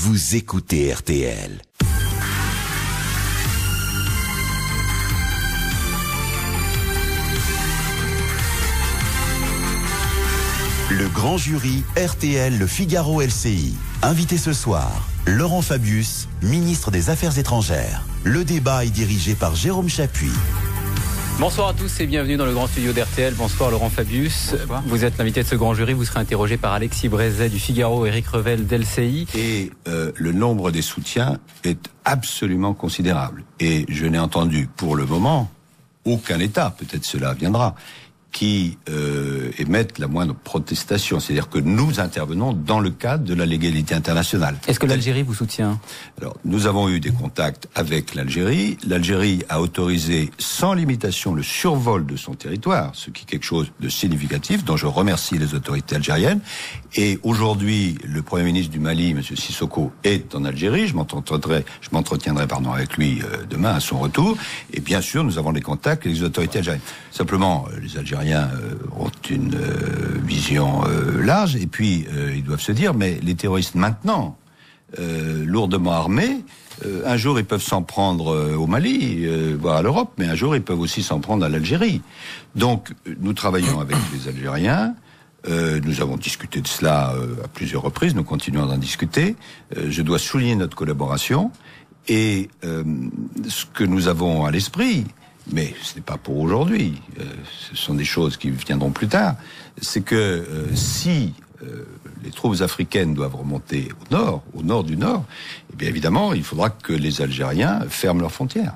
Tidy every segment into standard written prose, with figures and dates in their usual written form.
vous écoutez RTL. Le grand jury RTL Le Figaro LCI. Invité ce soir, Laurent Fabius, ministre des Affaires étrangères. Le débat est dirigé par Jérôme Chapuis. Bonsoir à tous et bienvenue dans le grand studio d'RTL. Bonsoir Laurent Fabius. Bonsoir. Vous êtes l'invité de ce grand jury. Vous serez interrogé par Alexis Brézet du Figaro, Éric Revel d'LCI. Et le nombre des soutiens est absolument considérable. Et je n'ai entendu pour le moment aucun État, peut-être cela viendra, qui émettent la moindre protestation. C'est-à-dire que nous intervenons dans le cadre de la légalité internationale. Est-ce que l'Algérie vous soutient ? Alors, nous avons eu des contacts avec l'Algérie. L'Algérie a autorisé sans limitation le survol de son territoire, ce qui est quelque chose de significatif, dont je remercie les autorités algériennes. Et aujourd'hui, le Premier ministre du Mali, M. Sissoko, est en Algérie. Je m'entretiendrai avec lui demain à son retour. Et bien sûr, nous avons des contacts avec les autorités algériennes. Simplement, les Algériens ont une vision large, et puis ils doivent se dire, mais les terroristes maintenant, lourdement armés, un jour ils peuvent s'en prendre au Mali, voire à l'Europe, mais un jour ils peuvent aussi s'en prendre à l'Algérie. Donc nous travaillons avec les Algériens, nous avons discuté de cela à plusieurs reprises, nous continuons d'en discuter. Je dois souligner notre collaboration, et ce que nous avons à l'esprit, mais ce n'est pas pour aujourd'hui, ce sont des choses qui viendront plus tard, c'est que si les troupes africaines doivent remonter au nord du Nord, eh bien évidemment, il faudra que les Algériens ferment leurs frontières.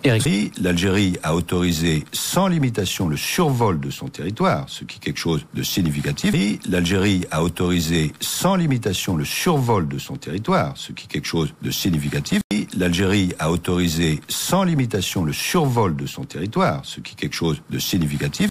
Éric. L'Algérie a autorisé sans limitation le survol de son territoire, ce qui est quelque chose de significatif. L'Algérie a autorisé sans limitation le survol de son territoire, ce qui est quelque chose de significatif. L'Algérie a autorisé sans limitation le survol de son territoire, ce qui est quelque chose de significatif.